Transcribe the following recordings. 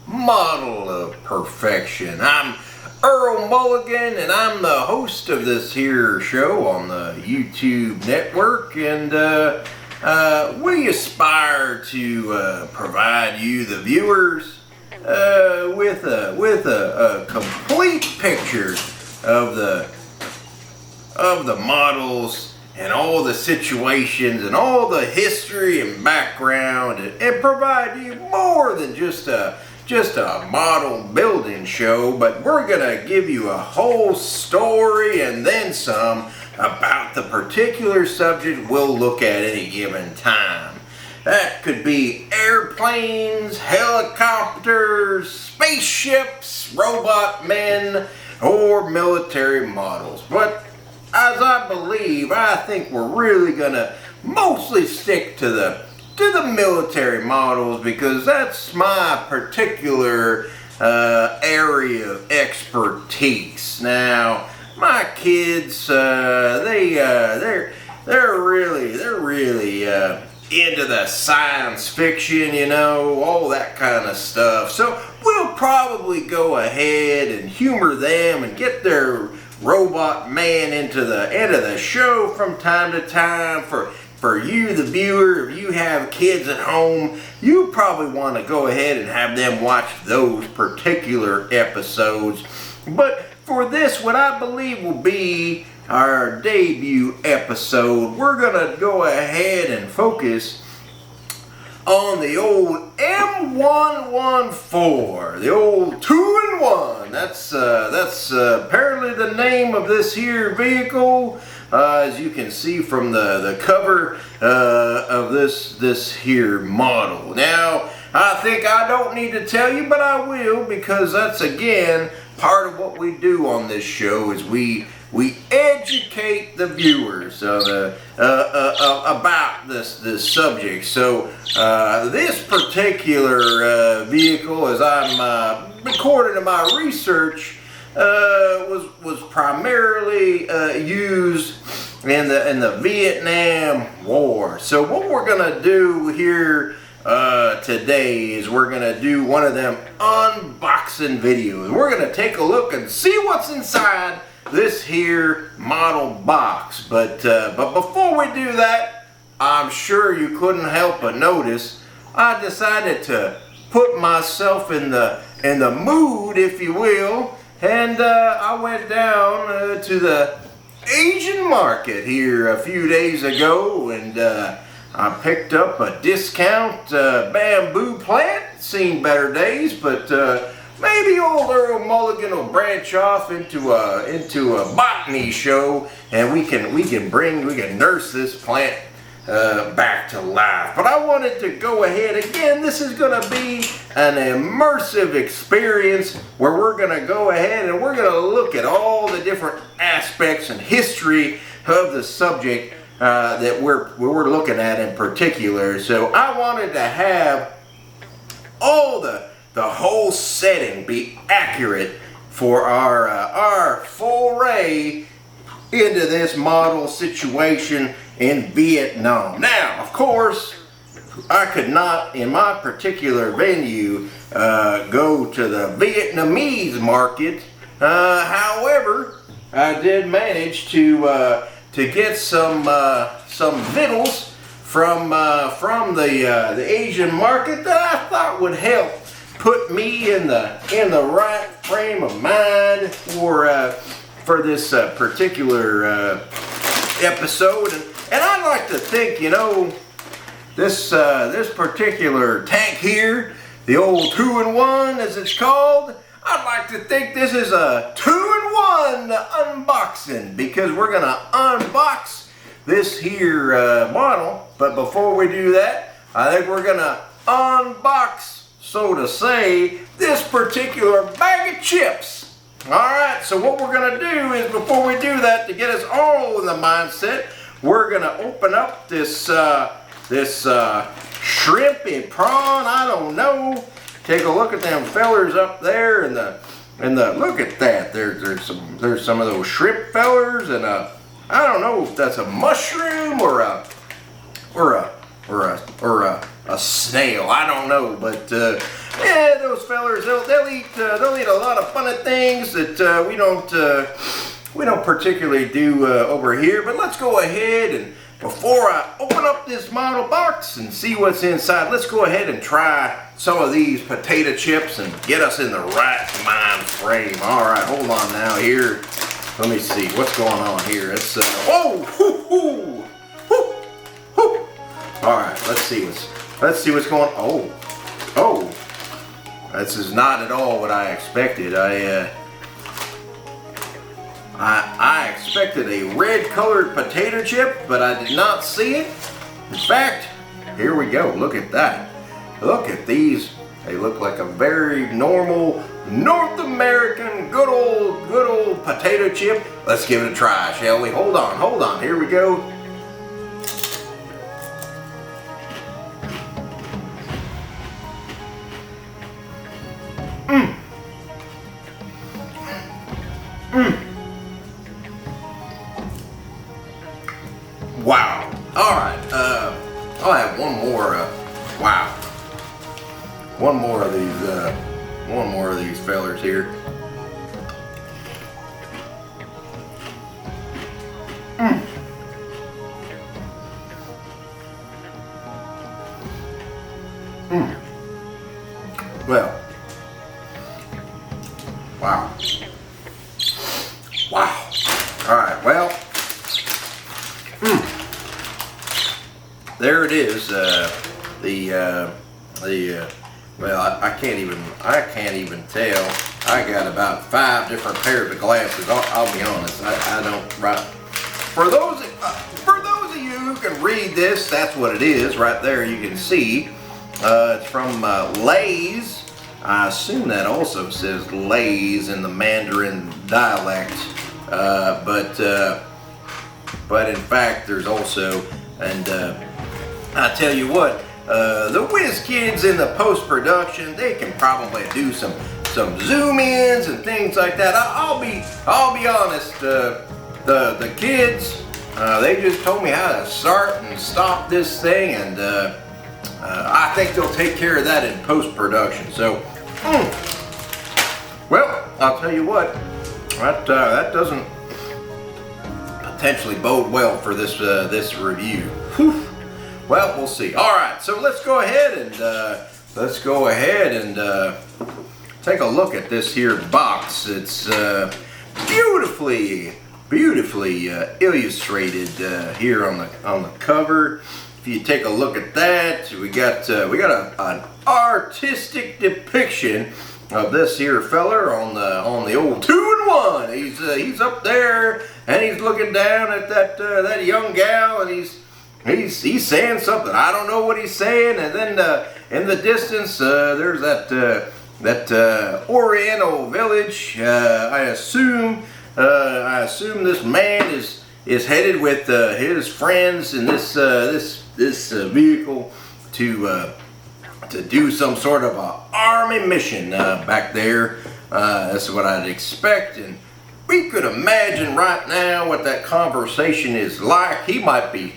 model of perfection. I'm Earl Mulligan, and I'm the host of this here show on the YouTube network, and we aspire to provide you, the viewers, with a complete picture of the models and all the situations and all the history and background, and provide you more than just a model building show, but we're gonna give you a whole story and then some about the particular subject we'll look at any given time. That could be airplanes, helicopters, spaceships, robot men, or military models. But as I think we're really gonna mostly stick to the military models, because that's my particular area of expertise. Now, my kids, they're really into the science fiction, you know, all that kind of stuff. So we'll probably go ahead and humor them and get their robot man into the show from time to time. For you, the viewer, if you have kids at home, you probably want to go ahead and have them watch those particular episodes. But for this, what I believe will be our debut episode, we're going to go ahead and focus on the old M114, the old 2-in-1. That's apparently the name of this here vehicle, as you can see from the cover of this here model. Now, I think I don't need to tell you, but I will, because that's again part of what we do on this show, is we educate the viewers about this subject. So this particular vehicle, as I'm recording in my research, was primarily used in the Vietnam War. So what we're gonna do here today is we're gonna do one of them unboxing videos. We're gonna take a look and see what's inside this here model box. But before we do that, I'm sure you couldn't help but notice I decided to put myself in the mood, if you will, and I went down to the Asian market here a few days ago, and I picked up a discount bamboo plant. Seen better days, but maybe old Earl Mulligan will branch off into a botany show, and we can nurse this plant back to life. But I wanted to go ahead again. This is going to be an immersive experience where we're going to go ahead and we're going to look at all the different aspects and history of the subject that we're looking at in particular. So I wanted to have all the whole setting be accurate for our foray into this model situation in Vietnam. Now, of course, I could not, in my particular venue, go to the Vietnamese market. However, I did manage to get some victuals from the Asian market that I thought would help put me in the right frame of mind for this particular episode. And I'd like to think, you know, this particular tank here, the old 2-in-1 as it's called, I'd like to think this is a 2-in-1 unboxing, because we're gonna unbox this here model. But before we do that, I think we're gonna unbox, so to say, this particular bag of chips. Alright, so what we're going to do is, before we do that, to get us all in the mindset, we're going to open up this shrimp and prawn, I don't know. Take a look at them fellers up there, and the look at that. There's some of those shrimp fellers, and I don't know if that's a mushroom or a snail. I don't know, but Yeah, those fellers, they'll eat a lot of funny things that we don't particularly do over here. But let's go ahead and before I open up this model box and see what's inside, let's go ahead and try some of these potato chips and get us in the right mind frame. All right, hold on now here. Let me see what's going on here. It's whoa, hoo, hoo, hoo. All right, let's see what's going on. Oh, this is not at all what I expected. I expected a red colored potato chip, but I did not see it. In fact, here we go. Look at that. Look at these. They look like a very normal North American good old potato chip. Let's give it a try, shall we? Hold on. Here we go. Wow. All right. I'll have one more. Wow. One more of these fellers here. Well. Wow. Wow. All right. Well. There it is. Well, I can't even tell. I got about 5 different pairs of glasses. I'll be honest. I don't. Right. For those of you who can read this, that's what it is right there. You can see. It's from Lay's. I assume that also says Lay's in the Mandarin dialect. But in fact, there's also, and I tell you what, the whiz kids in the post-production, they can probably do some zoom-ins and things like that. I'll be honest, the kids, they just told me how to start and stop this thing, and I think they'll take care of that in post-production. So, well, I'll tell you what, that doesn't potentially bode well for this review. Whew. Well, we'll see. All right, so let's go ahead and take a look at this here box. It's beautifully illustrated here on the cover. If you take a look at that, we got an artistic depiction of this here feller on the old 2-in-1. He's up there and he's looking down at that young gal, and he's saying something. I don't know what he's saying. And then in the distance, there's that Oriental village. I assume this man is headed with his friends in this vehicle to do some sort of a army mission back there. That's what I'd expect, and we could imagine right now what that conversation is like. He might be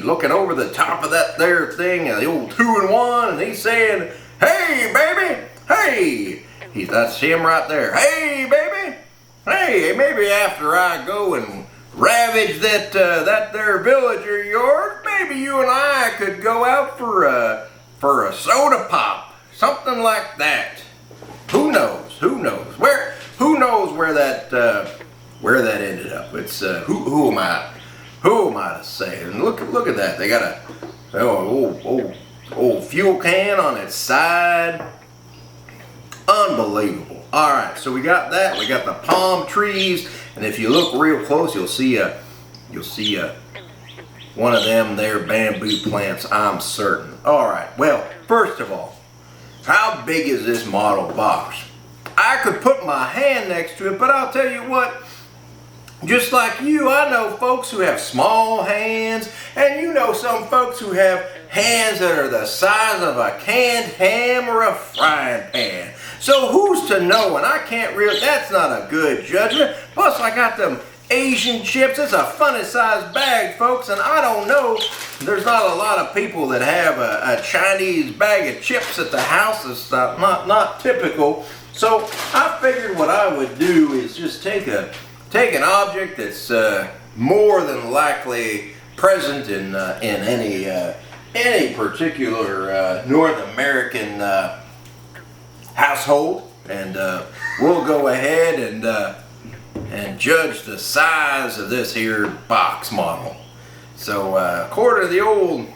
looking over the top of that there thing, the old 2-in-1, and he's saying, "Hey, baby, hey." That's him right there. "Hey, baby, hey, maybe after I go and ravage that there village of yours, maybe you and I could go out for a soda pop, something like that." Who knows? Who knows where that ended up? It's who am I to say? And look at that. They got a old fuel can on its side. Unbelievable. All right, so we got that. We got the palm trees, and if you look real close, you'll see one of them there bamboo plants, I'm certain. All right. Well, first of all, how big is this model box? I could put my hand next to it, but I'll tell you what, just like you, I know folks who have small hands, and you know some folks who have hands that are the size of a canned ham or a frying pan. So who's to know? And I can't really, that's not a good judgment. Plus I got them Asian chips. It's a funny sized bag, folks, and I don't know, there's not a lot of people that have a Chinese bag of chips at the house. It's not typical. So I figured what I would do is just take an object that's more than likely present in any particular North American household, and we'll go ahead and judge the size of this here box model. So according to the old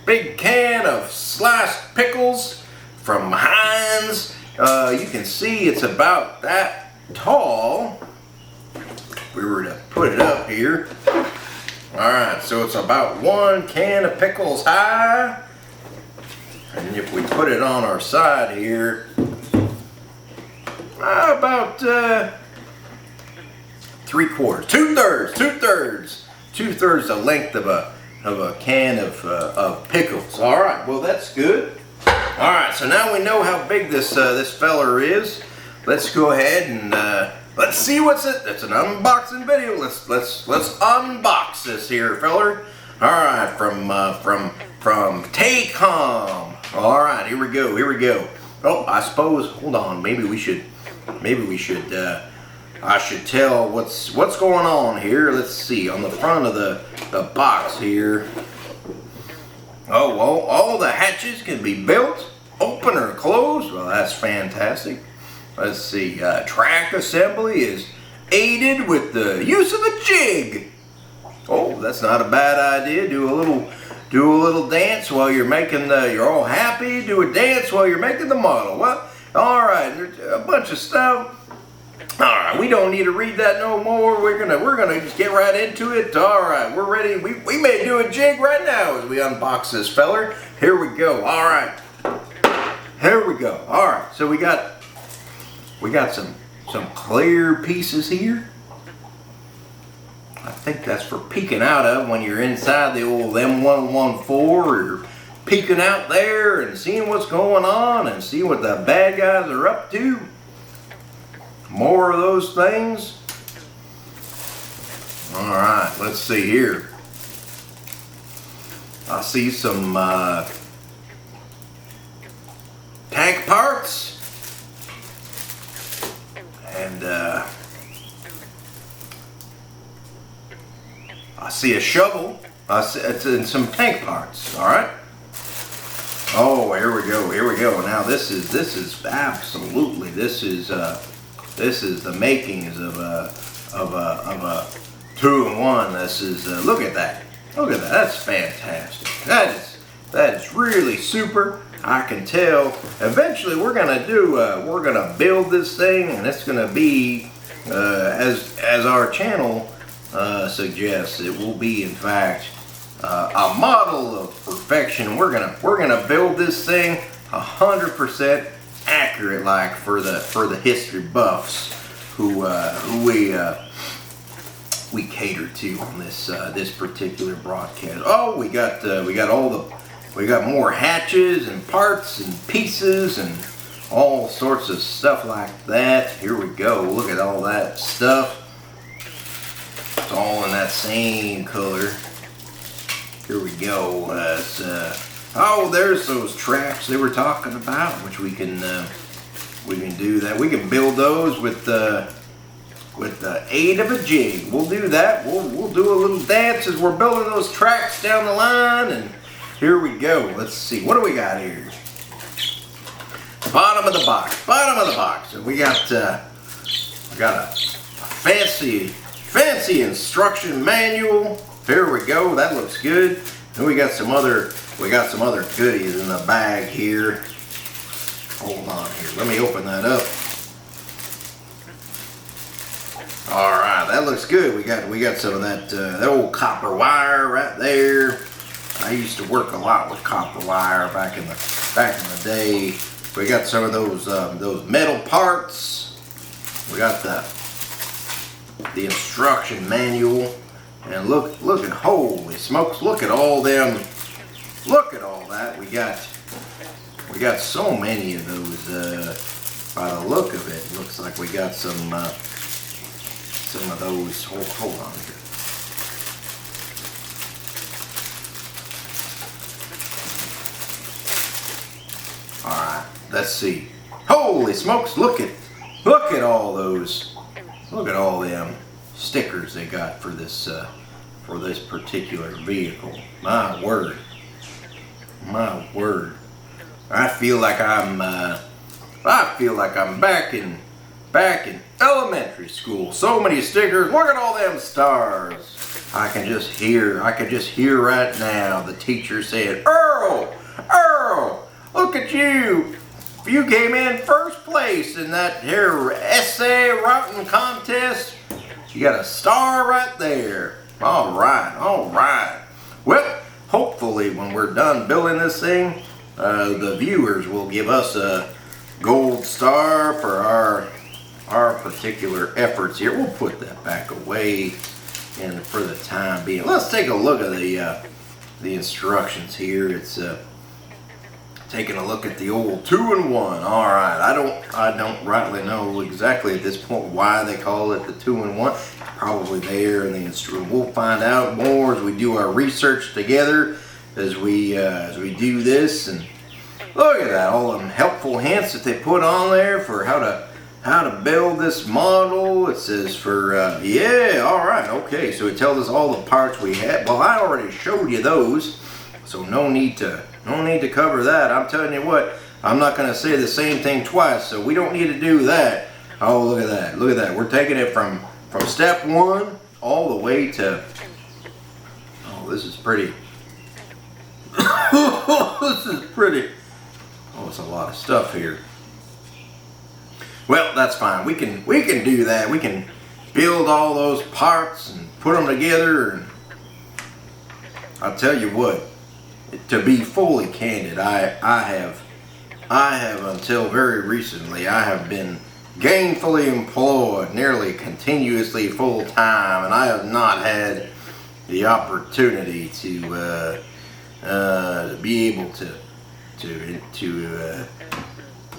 big can of sliced pickles from Heinz, you can see it's about that tall. If we were to put it up here. Alright, so it's about 1 can of pickles high. And if we put it on our side here, about 3/4, 2/3 the length of a can of pickles. All right, well that's good. All right, so now we know how big this feller is. Let's go ahead and let's see what's it. It's an unboxing video. Let's unbox this here feller. All right, from Takom. All right, here we go. Oh, I suppose. Hold on. Maybe we should. I should tell what's going on here. Let's see on the front of the box here. Oh, well, all the hatches can be built, open or closed. Well, that's fantastic. Let's see. Track assembly is aided with the use of a jig. Oh, that's not a bad idea. Do a little dance while you're making you're all happy. Do a dance while you're making the model. Well, all right. There's a bunch of stuff. All right, we don't need to read that no more. We're gonna just get right into it. All right, we're ready. We may do a jig right now as we unbox this feller. Here we go. All right, here we go. All right, so we got some clear pieces here. I think that's for peeking out of when you're inside the old M114, or peeking out there and seeing what's going on and seeing what the bad guys are up to. More of those things. All right, let's see here. I see some tank parts, and I see a shovel. It's in some tank parts. All right. Oh, here we go. Now this is absolutely this is the makings of a 2-in-1. This is look at that. That's fantastic. That is really super. I can tell. Eventually, we're gonna build this thing, and it's gonna be as our channel suggests. It will be, in fact, a model of perfection. We're gonna build this thing 100% accurate, like for the history buffs who we cater to on this particular broadcast. Oh, we got more hatches and parts and pieces and all sorts of stuff like that. Here we go. Look at all that stuff. It's all in that same color. Here we go. Oh, there's those tracks they were talking about, which we can do that. We can build those with the aid of a jig. We'll do that. We'll do a little dance as we're building those tracks down the line. And here we go. Let's see. What do we got here? Bottom of the box. So we got a fancy instruction manual. Here we go. That looks good. And we got some other goodies in the bag here. Hold on here. Let me open that up. All right, that looks good. We got some of that old copper wire right there. I used to work a lot with copper wire back in the day. We got some of those metal parts. We got the instruction manual. And look at, holy smokes, look at all them. Look at all that. We got so many of those. By the look of it, looks like we got some some of those. Hold on here. Alright, let's see. Holy smokes, look at all those. Look at all them stickers they got for this particular vehicle. My word. My word. I feel like I'm back in elementary school. So many stickers. Look at all them stars. I can just hear right now the teacher saying, Earl, look at you. You came in first place in that here essay writing contest. You got a star right there. All right. Well, hopefully when we're done building this thing, the viewers will give us a gold star for our particular efforts here. We'll put that back away and for the time being. Let's take a look at the instructions here. It's taking a look at the old 2-in-1. All right, I don't rightly know exactly at this point why they call it the 2-in-1. Probably there in the instruction. We'll find out more as we do our research together as we do this. And look at that, all them helpful hints that they put on there for how to build this model. It says for yeah, all right, okay. So it tells us all the parts we have. Well, I already showed you those, so no need to cover that. I'm telling you what, I'm not going to say the same thing twice, so we don't need to do that. Oh, look at that, look at that. We're taking it from step 1 all the way to. Oh, this is pretty. This is pretty. Oh, it's a lot of stuff here. Well, that's fine. We can do that. We can build all those parts and put them together. And I'll tell you what. To be fully candid, I have until very recently, I have been gainfully employed nearly continuously full time, and I have not had the opportunity to be able to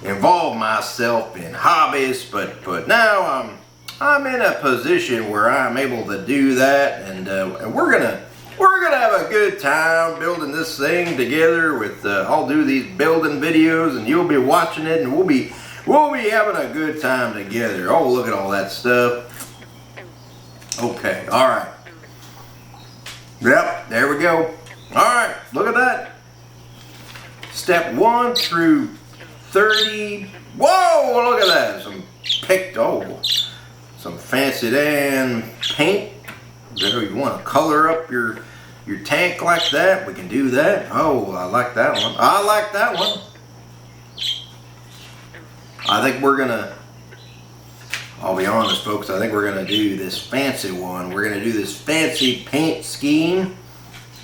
involve myself in hobbies, but now I'm in a position where I'm able to do that, and we're gonna have a good time building this thing together. I'll do these building videos, and you'll be watching it, and we'll be having a good time together. Oh, look at all that stuff. Okay, all right. Yep, there we go. All right, look at that. Step 1 through 30. Whoa, look at that. Some fancy damn paint. If you want to color up your tank like that, we can do that. Oh, I like that one. I like that one. I think we're gonna, I'll be honest folks, I think we're gonna do this fancy one. We're gonna do this fancy paint scheme,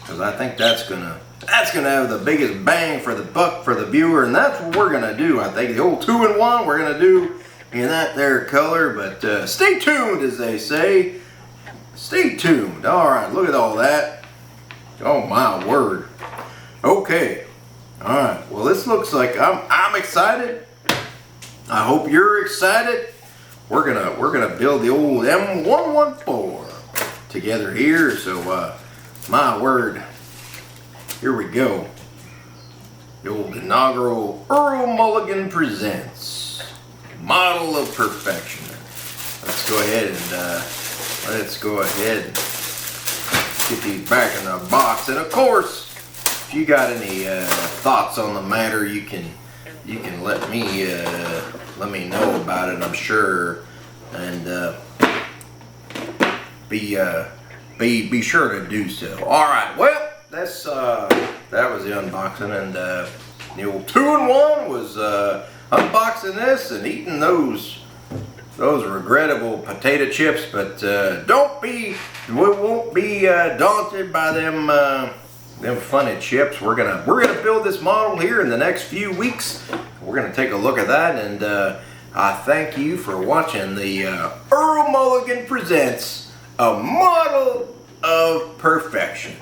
because I think that's gonna have the biggest bang for the buck for the viewer, and that's what we're gonna do. I think the old 2-in-1 we're gonna do in that there color, but stay tuned, as they say. Stay tuned. All right, look at all that. Oh my word. Okay. All right. Well, this looks like I'm excited. I hope you're excited. We're gonna build the old M114 together here. So my word. Here we go. The old inaugural Earl Mulligan Presents Model of Perfection. Let's go ahead and get these back in the box. And of course, if you got any thoughts on the matter, you can let me know about it. I'm sure, and be sure to do so. All right. Well, that was the unboxing, and the old 2-in-1 was unboxing this and eating those regrettable potato chips, but we won't be daunted by them funny chips. We're gonna build this model here in the next few weeks. We're gonna take a look at that, and I thank you for watching the Earl Mulligan Presents a Model of Perfection.